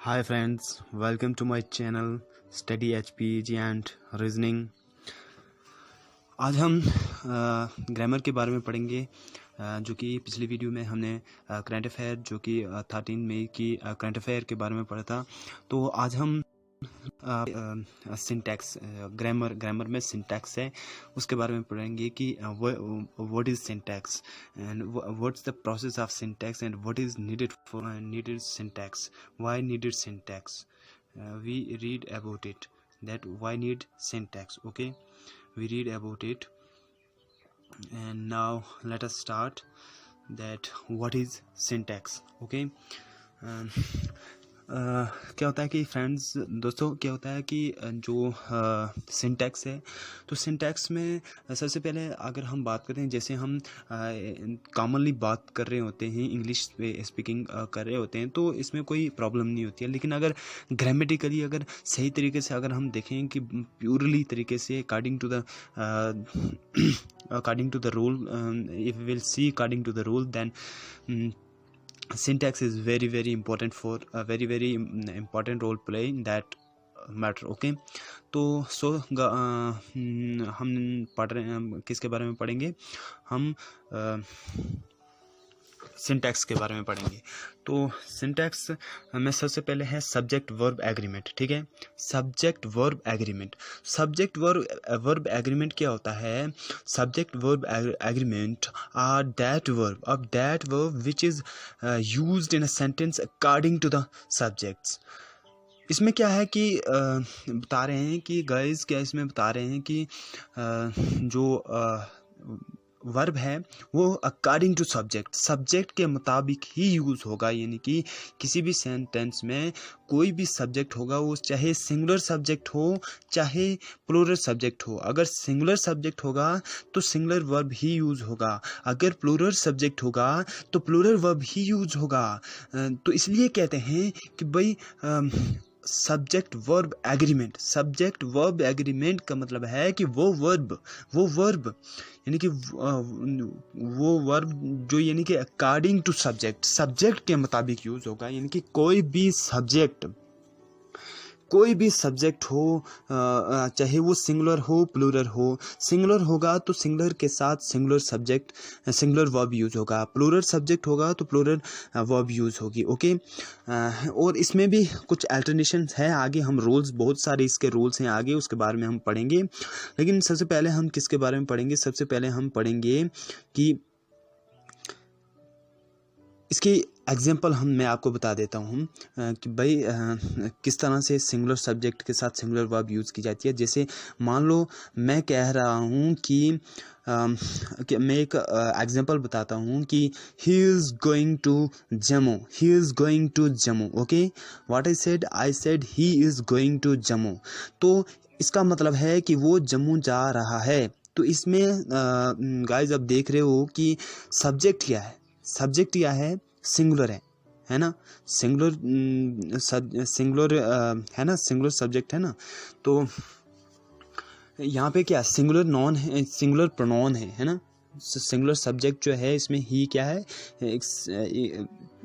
Hi friends, welcome to my channel Study HPG and Reasoning। आज हम grammar के बारे में पढ़ेंगे जो कि पिछली वीडियो में हमने करंट अफेयर जो कि 13 मई की करंट अफेयर के बारे में पढ़ा था। तो आज हम सिंटैक्स ग्रामर में सिंटैक्स है उसके बारे में पढ़ेंगे कि what is syntax and what's the process of syntax and what is needed for needed syntax, why needed syntax, we read about it, that why need syntax. Okay, we read about it, and now let us start that what is syntax. Okay, क्या होता है कि friends दोस्तों क्या होता है कि जो सिंटैक्स है, तो सिंटैक्स में सबसे पहले अगर हम बात करते हैं, जैसे हम कॉमनली बात कर रहे होते हैं, इंग्लिश पे स्पीकिंग कर रहे होते हैं, तो इसमें कोई प्रॉब्लम नहीं होती है। लेकिन अगर ग्रामेटिकली अगर सही तरीके से अगर हम देखें कि प्योरली तरीके से according to the rule, if will see according to the rule, then syntax is very important for a very important role play in that matter. Okay, तो हम पढ़ रहे हैं, किसके बारे में पढ़ेंगे हम? सिंटैक्स के बारे में पढ़ेंगे। तो सिंटैक्स में सबसे पहले है सब्जेक्ट वर्ब एग्रीमेंट। ठीक है, subject verb agreement. Subject verb agreement क्या होता है? Subject verb agreement are that verb which is used in a sentence according to the subjects. इसमें क्या है कि बता रहे हैं कि गाइस, क्या इसमें बता रहे हैं कि जो वर्ब है वो अकॉर्डिंग टू सब्जेक्ट के मुताबिक ही यूज़ होगा। यानी कि किसी भी सेंटेंस में कोई भी सब्जेक्ट होगा, वो चाहे सिंगुलर सब्जेक्ट हो चाहे प्लूरल सब्जेक्ट हो। अगर सिंगुलर सब्जेक्ट होगा तो सिंगुलर वर्ब ही यूज़ होगा, अगर प्लूरल सब्जेक्ट होगा तो प्लूरल वर्ब ही यूज़ होगा। तो इसलिए कहते हैं कि भाई सब्जेक्ट वर्ब एग्रीमेंट का मतलब है कि वो वर्ब यानी कि वो वर्ब जो यानी कि अकॉर्डिंग टू सब्जेक्ट के मुताबिक यूज़ होगा। यानी कि कोई भी सब्जेक्ट हो, चाहे वो सिंगुलर हो प्लूरल हो। सिंगुलर होगा तो सिंगुलर के साथ सिंगुलर वर्ब यूज़ होगा, प्लूरल सब्जेक्ट होगा तो प्लूरल वर्ब यूज़ होगी। ओके, और इसमें भी कुछ अल्टरनेशन है, आगे हम रूल्स, बहुत सारे इसके रूल्स हैं आगे, उसके बारे में हम पढ़ेंगे। लेकिन सबसे पहले हम किसके बारे में पढ़ेंगे? सबसे पहले हम पढ़ेंगे कि इसकी एग्जाम्पल मैं आपको बता देता हूँ कि भाई किस तरह से सिंगुलर सब्जेक्ट के साथ सिंगुलर वर्ब यूज़ की जाती है। जैसे मान लो मैं कह रहा हूँ कि मैं एक एग्जांपल बताता हूँ कि he is going to Jammu. Okay, what I said he is going to Jammu. तो इसका मतलब है कि वो जम्मू जा रहा है। तो इसमें गाइस अब देख रहे हो कि सब्जेक्ट क्या है? सिंगुलर है ना, सिंगुलर है ना, सिंगुलर सब्जेक्ट है ना। तो यहाँ पे क्या सिंगुलर नॉन है, सिंगुलर प्रोनाउन है ना। सिंगुलर सब्जेक्ट जो है इसमें ही क्या है,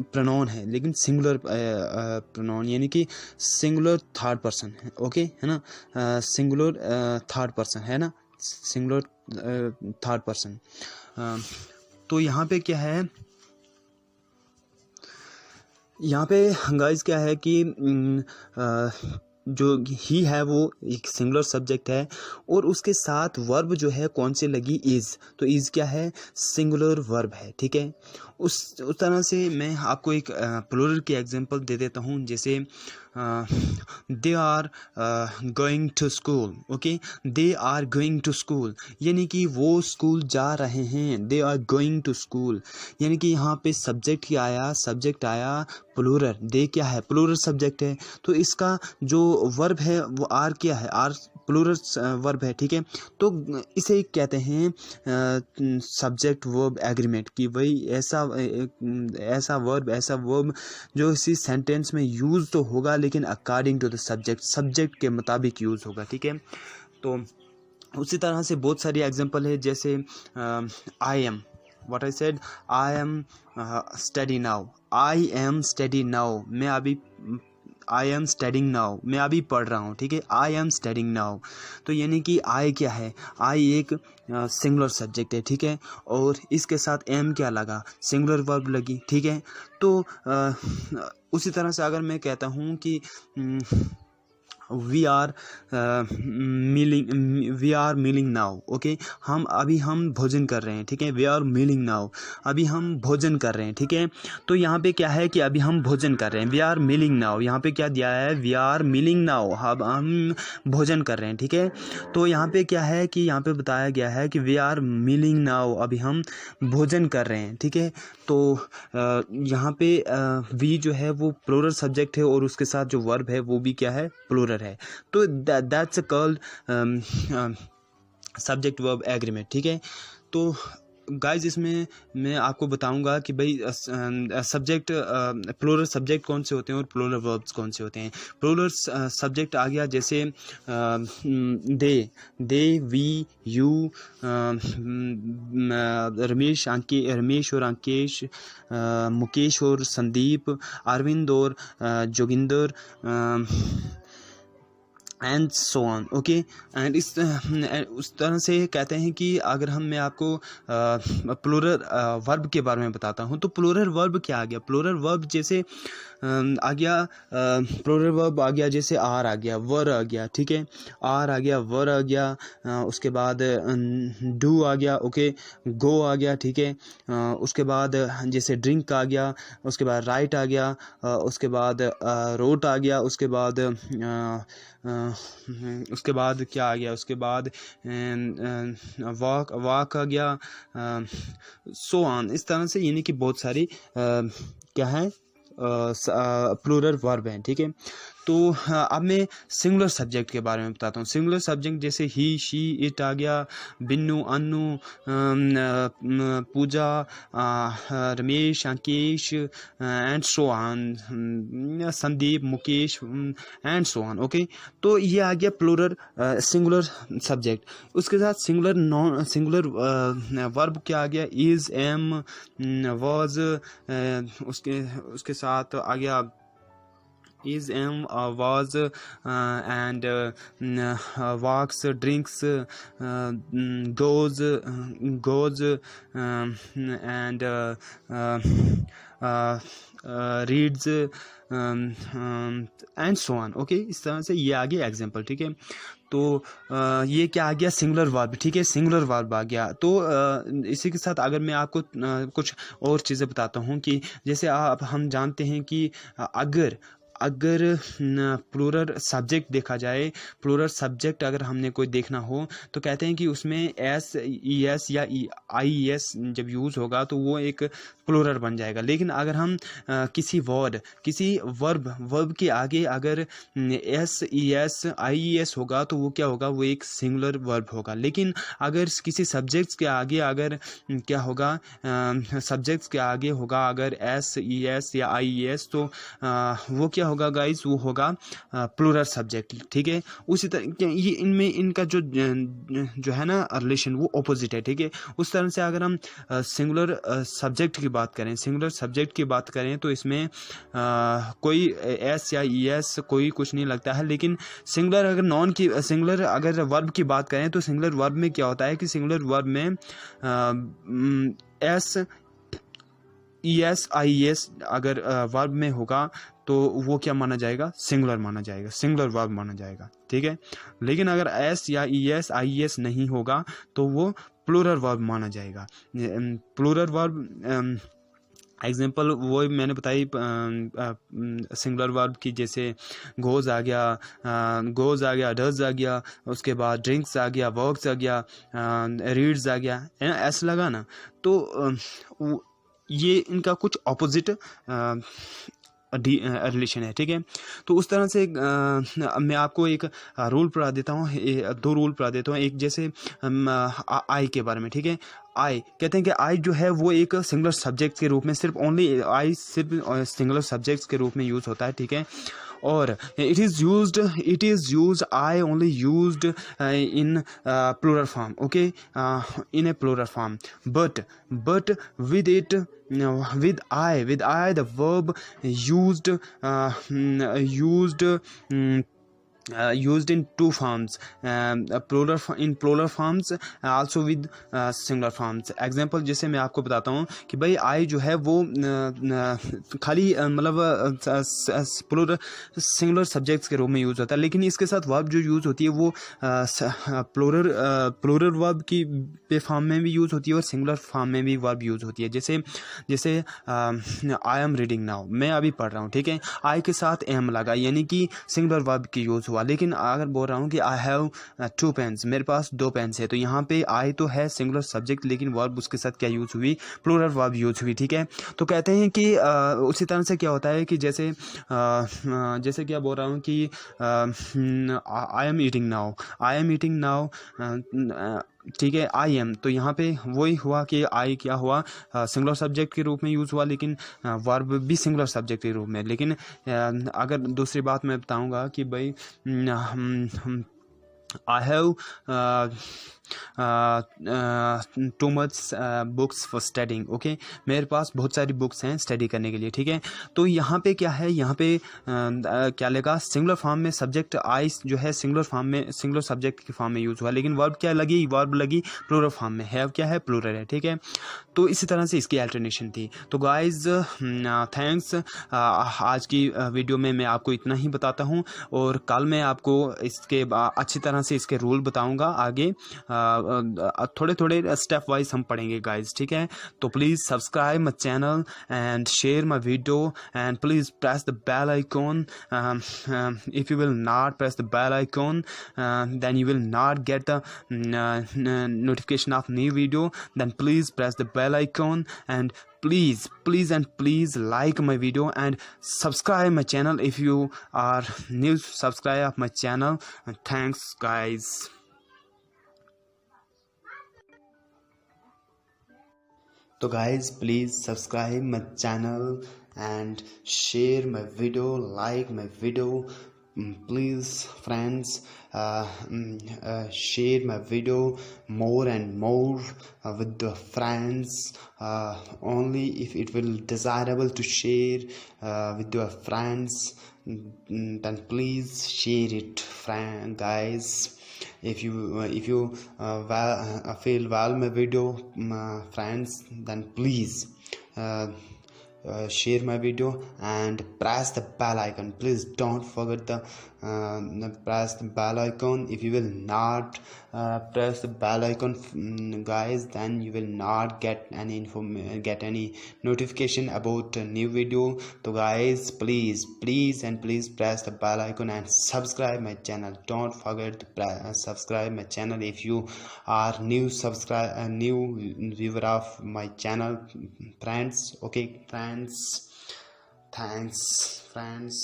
प्रोनाउन है, लेकिन सिंगुलर प्रोनाउन यानी कि सिंगुलर थर्ड पर्सन है। ओके, है ना, सिंगुलर थर्ड पर्सन है ना, सिंगुलर थर्ड पर्सन। तो यहाँ पे क्या है, यहाँ पे गाइस क्या है कि जो ही है वो एक सिंगुलर सब्जेक्ट है, और उसके साथ वर्ब जो है कौन से लगी? इज़। तो इज़ क्या है? सिंगुलर वर्ब है। ठीक है, उस तरह से मैं आपको एक प्लूरल की एग्जांपल दे देता हूँ। जैसे they are going to school. Okay, they are going to school यानी कि वो स्कूल जा रहे हैं। They are going to school यानी कि यहाँ पे सब्जेक्ट आया प्लूरल। दे क्या है? प्लूरल सब्जेक्ट है। तो इसका जो वर्ब है वो आर क्या है? आर प्लूरल वर्ब है। ठीक है, तो इसे कहते हैं सब्जेक्ट वर्ब एग्रीमेंट कि वही ऐसा वर्ब जो इसी सेंटेंस में यूज़ तो होगा लेकिन अकॉर्डिंग टू द सब्जेक्ट के मुताबिक यूज़ होगा। ठीक है, तो उसी तरह से बहुत सारी एग्जांपल है। जैसे I am, what I said, I am study now. मैं अभी आई एम स्टडिंग नाउ, मैं अभी पढ़ रहा हूँ, ठीक है, आई एम स्टडिंग नाउ। तो यानी कि आई क्या है, आई एक सिंगुलर सब्जेक्ट है, ठीक है, और इसके साथ एम क्या लगा, सिंगुलर वर्ब लगी, ठीक है। तो उसी तरह से अगर मैं कहता हूँ कि we are mealing now, okay, हम भोजन कर रहे हैं, ठीक है, वी आर मीलिंग नाउ, अभी हम भोजन कर रहे हैं, ठीक है। तो यहाँ पे क्या है कि अभी हम भोजन कर रहे हैं, वी आर मीलिंग नाउ, यहाँ पे क्या दिया है, वी आर मीलिंग नाउ, अब हम भोजन कर रहे हैं, ठीक है। तो यहाँ पे क्या है कि यहाँ पे बताया गया है कि वी आर मीलिंग नाउ, अभी हम भोजन कर रहे हैं, ठीक है। तो यहाँ पे वी जो है वो प्लूरल सब्जेक्ट है और उसके साथ जो वर्ब है वो भी क्या है, प्लूरल है। तो that's called subject verb agreement, ठीक है। तो गाइज इसमें मैं आपको बताऊंगा कि भाई सब्जेक्ट प्लूरल सब्जेक्ट कौन से होते हैं और प्लूरल वर्ब्स कौन से होते हैं। प्लूरल सब्जेक्ट आ गया जैसे दे, वी, यू, रमेश और अंकेश, मुकेश और संदीप, अरविंद और Joginder, and so on, okay. And उस तरह से कहते हैं कि अगर मैं आपको प्लूरल वर्ब के बारे में बताता हूँ, तो प्लूरल वर्ब क्या आ गया, प्लूरल वर्ब जैसे आ गया, प्लूरल वर्ब आ गया जैसे आर आ गया, वर आ गया, ठीक है, आर आ गया, वर आ गया, उसके बाद डू आ गया, ओके, गो आ गया, ठीक है, उसके बाद जैसे ड्रिंक आ गया, उसके बाद राइट आ गया, उसके बाद रोट आ गया, उसके बाद क्या आ गया, उसके बाद वॉक आ गया, सो ऑन। इस तरह से यानी कि बहुत सारी क्या है प्लूरल वर्ब हैं, ठीक है। तो अब मैं सिंगुलर सब्जेक्ट के बारे में बताता हूँ। सिंगुलर सब्जेक्ट जैसे ही, शी, इट आ गया, Binnu, Annu, Pooja, Ramesh, Ankesh, and so on, Sandeep, Mukesh, and so on, okay. तो ये आ गया प्लूरल सिंगुलर सब्जेक्ट। उसके साथ सिंगुलर वर्ब क्या आ गया, इज, एम, वाज, उसके साथ आ गया is, am, was, and walks, drinks, goes, and reads, and so on, okay. इस तरह से ये आ गया एग्जाम्पल, ठीक है। तो ये क्या आ गया, सिंगुलर वर्ब, ठीक है, सिंगुलर वर्ब आ गया। तो इसी के साथ अगर मैं आपको कुछ और चीज़ें बताता हूँ कि जैसे हम जानते हैं कि अगर प्लूरल सब्जेक्ट देखा जाए, प्लूरल सब्जेक्ट अगर हमने कोई देखना हो तो कहते हैं कि उसमें एस, ई एस या आई एस जब यूज़ होगा तो वो एक प्लूरल बन जाएगा। लेकिन अगर हम किसी वर्ब के आगे अगर S, E S, I S होगा तो वो क्या होगा, वो एक सिंगुलर वर्ब होगा। लेकिन अगर किसी सब्जेक्ट्स के आगे अगर क्या होगा, सब्जेक्ट्स के आगे होगा अगर एस, ई एस या आई एस, तो वो क्या होगा गाइस, वो होगा प्लूरल सब्जेक्ट, ठीक है। उसी तरह ये इनमें इनका जो है ना रिलेशन वो ऑपोजिट है, ठीक है। उस तरह से अगर हम सिंगुलर सब्जेक्ट की बात करें, सिंगुलर सब्जेक्ट की बात करें तो इसमें कोई एस या ई एस कोई कुछ नहीं लगता है। लेकिन सिंगुलर अगर वर्ब की बात करें तो सिंगुलर वर्ब में क्या होता है कि सिंगुलर वर्ब में S, E S, I S अगर वर्ब में होगा तो वो क्या माना जाएगा, सिंगुलर माना जाएगा, सिंगुलर वर्ब माना जाएगा, ठीक है। लेकिन अगर एस या ई एस, आई एस नहीं होगा तो वो प्लूरल वर्ब माना जाएगा। प्लूरल वर्ब एग्जाम्पल वो मैंने बताई सिंगुलर वर्ब की, जैसे गोज आ गया, डज आ गया, उसके बाद ड्रिंक्स आ गया, वर्क्स आ गया, रीड्स आ गया, है ना, ऐसा लगा ना। तो ये इनका कुछ ऑपोजिट रिलेशन है, ठीक है। तो उस तरह से मैं आपको एक रूल पढ़ा देता हूँ, 2 रूल पढ़ा देता हूँ। एक जैसे आई के बारे में, ठीक है। आई कहते हैं कि आई जो है वो एक सिंगुलर सब्जेक्ट के रूप में सिर्फ सिंगुलर सब्जेक्ट्स के रूप में यूज़ होता है, ठीक है। or it is used, I only used in plural form, okay, in a plural form, but with it, with I the verb used used in two forms, in plural forms, also with singular forms. Example जैसे मैं आपको बताता हूँ कि भाई आई जो है वो खाली मतलब प्लूरल सिंगुलर सब्जेक्ट्स के रूप में यूज़ होता है, लेकिन इसके साथ वर्ब जो यूज़ होती है वो प्लूरल वर्ब की फॉर्म में भी यूज़ होती है और सिंगुलर फॉर्म में भी वर्ब यूज़ होती है। जैसे आई एम रीडिंग नाउ, मैं अभी पढ़ रहा हूँ, ठीक है, आई के साथ एम लगा यानी कि सिंगुलर वर्ब की यूज़ हुआ। लेकिन अगर बोल रहा हूँ कि आई हैव 2 पेन्स, मेरे पास 2 पेन्स है, तो यहाँ पे आई तो है सिंगुलर सब्जेक्ट, लेकिन वर्ब उसके साथ क्या यूज़ हुई, प्लूरल वर्ब यूज़ हुई, ठीक है। तो कहते हैं कि उसी तरह से क्या होता है कि जैसे क्या बोल रहा हूँ कि आई एम ईटिंग नाउ, ठीक है, आई एम, तो यहाँ पे वही हुआ कि आई क्या हुआ, सिंगुलर सब्जेक्ट के रूप में यूज़ हुआ, लेकिन वर्ब भी सिंगुलर सब्जेक्ट के रूप में। लेकिन अगर दूसरी बात मैं बताऊँगा कि भाई I have too much books for studying, okay, मेरे पास बहुत सारी बुक्स हैं स्टडी करने के लिए, ठीक है। तो यहाँ पे क्या है, यहाँ पे क्या लगा, सिंगुलर फॉर्म में सब्जेक्ट आई जो है सिंगुलर फॉर्म में, सिंगुलर सब्जेक्ट की फॉर्म में यूज़ हुआ, लेकिन वर्ब क्या लगी, वर्ब लगी प्लूरल फॉर्म में, हैव क्या है, प्लूरल है, ठीक है। तो इसी तरह से इसकी अल्टरनेशन थी। तो गाइज थैंक्स, आज की वीडियो में मैं आपको इतना ही बताता हूँ, और कल मैं आपको इसके अच्छी तरह से इसके रूल बताऊँगा। आगे थोड़े थोड़े स्टेप वाइज हम पढ़ेंगे गाइज, ठीक है। तो please subscribe my channel and share my video and please press the bell icon. if you will not press the bell icon, then you will not get the notification of new video. Then please press the bell icon and please like my video and subscribe my channel if you are new subscriber of my channel. And thanks guys. तो guys please subscribe my channel and share my video, like my video, please friends, share my video more and more with the friends, only if it will desirable to share with your friends, then please share it, guys. If you feel well my video, friends, then please share my video and press the bell icon. Please don't forget the press the bell icon. If you will not press the bell icon, guys, then you will not get any notification about a new video. So guys, please press the bell icon and subscribe my channel. Don't forget to subscribe my channel if you are new viewer of my channel, friends. Okay friends, thanks friends.